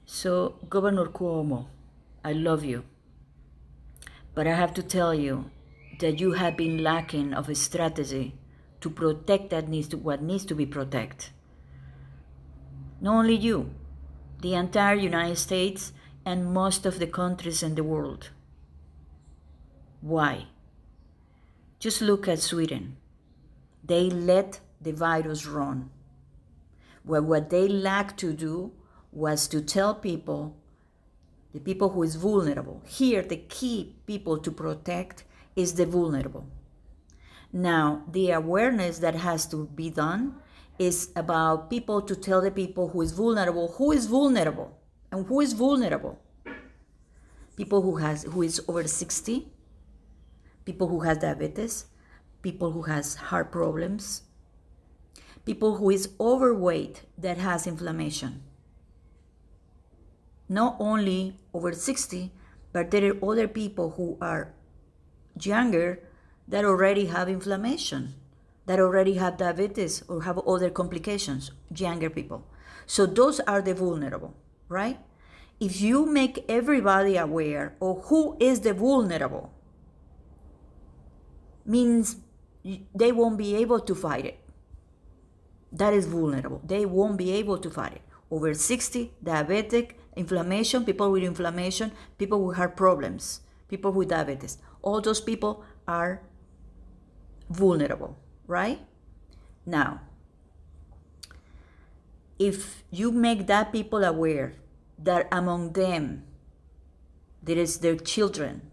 So, Governor Cuomo, I love you, but I have to tell you that you have been lacking of a strategy to protect what needs to be protected. Not only you, the entire United States and most of the countries in the world. Why? Just look at Sweden. They let the virus run. Well, what they lacked to do was to tell people, the people who is vulnerable. Here, the key people to protect is the vulnerable. Now, the awareness that has to be done is about people to tell the people who is vulnerable, and who is vulnerable. People who is over 60, people who has diabetes, people who has heart problems, people who is overweight that has inflammation. Not only over 60, but there are other people who are younger that already have inflammation, that already have diabetes or have other complications, younger people. So those are the vulnerable, right? If you make everybody aware of who is the vulnerable, means they won't be able to fight it. That is vulnerable. They won't be able to fight it. Over 60, diabetic, inflammation, people with inflammation, people who have problems, people with diabetes. All those people are vulnerable, right? Now, if you make that people aware that among them there is their children,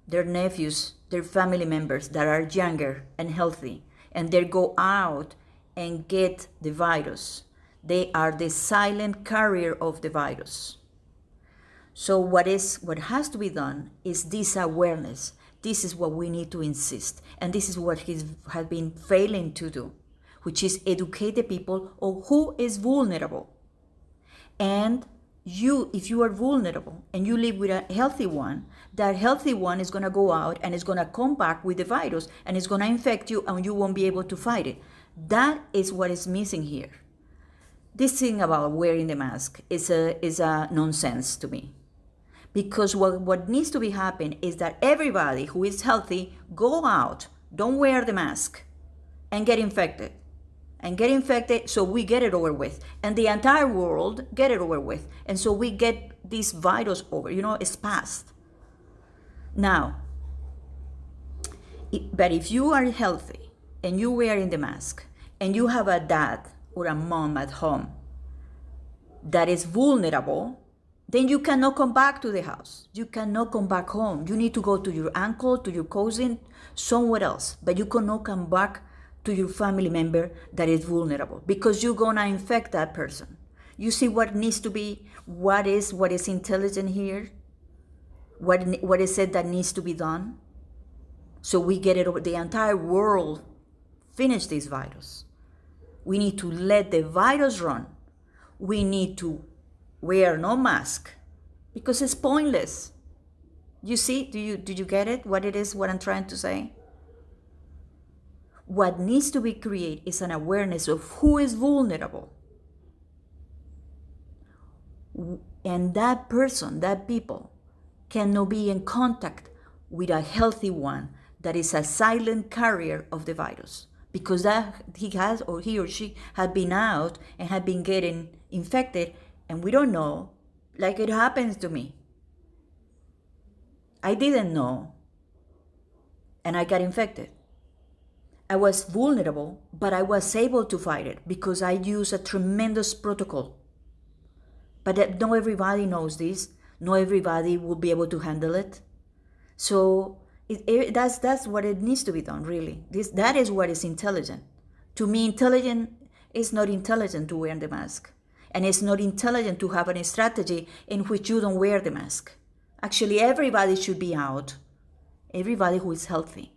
their nephews, their family members that are younger and healthy, and they go out and get the virus, they are the silent carrier of the virus. So what has to be done is this awareness. This is what we need to insist, and this is what he has been failing to do, which is educate the people on who is vulnerable. And you, if you are vulnerable and you live with a healthy one, that healthy one is going to go out and is going to come back with the virus and it's going to infect you and you won't be able to fight it. That is what is missing here. This thing about wearing the mask is a nonsense to me. Because what needs to be happening is that everybody who is healthy go out, don't wear the mask, and get infected. So we get it over with. And the entire world get it over with. And so we get this virus over, it's past. Now, but if you are healthy and you wearing the mask and you have a dad or a mom at home that is vulnerable, then you cannot come back to the house. You cannot come back home. You need to go to your uncle, to your cousin, somewhere else. But you cannot come back to your family member that is vulnerable because you're gonna infect that person. You see what needs to be, what is intelligent here? What is it that needs to be done? So we get it over, the entire world finish this virus. We need to let the virus run. We need to wear no mask because it's pointless. You see, did you get it? What I'm trying to say? What needs to be created is an awareness of who is vulnerable. And that person, that people, cannot be in contact with a healthy one that is a silent carrier of the virus. Because that he or she had been out and had been getting infected, and we don't know, like it happens to me. I didn't know, and I got infected. I was vulnerable, but I was able to fight it because I used a tremendous protocol. But not everybody knows this. Not everybody will be able to handle it. So that's what it needs to be done, really. That is what is intelligent. To me, intelligent is not intelligent to wear the mask. And it's not intelligent to have a strategy in which you don't wear the mask. Actually, everybody should be out. Everybody who is healthy.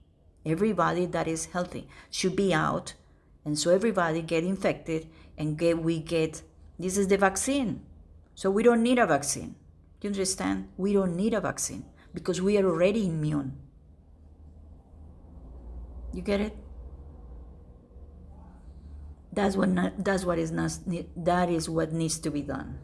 Everybody that is healthy should be out. And so everybody get infected and this is the vaccine. So we don't need a vaccine. Do you understand? We don't need a vaccine because we are already immune. You get it? That is what needs to be done.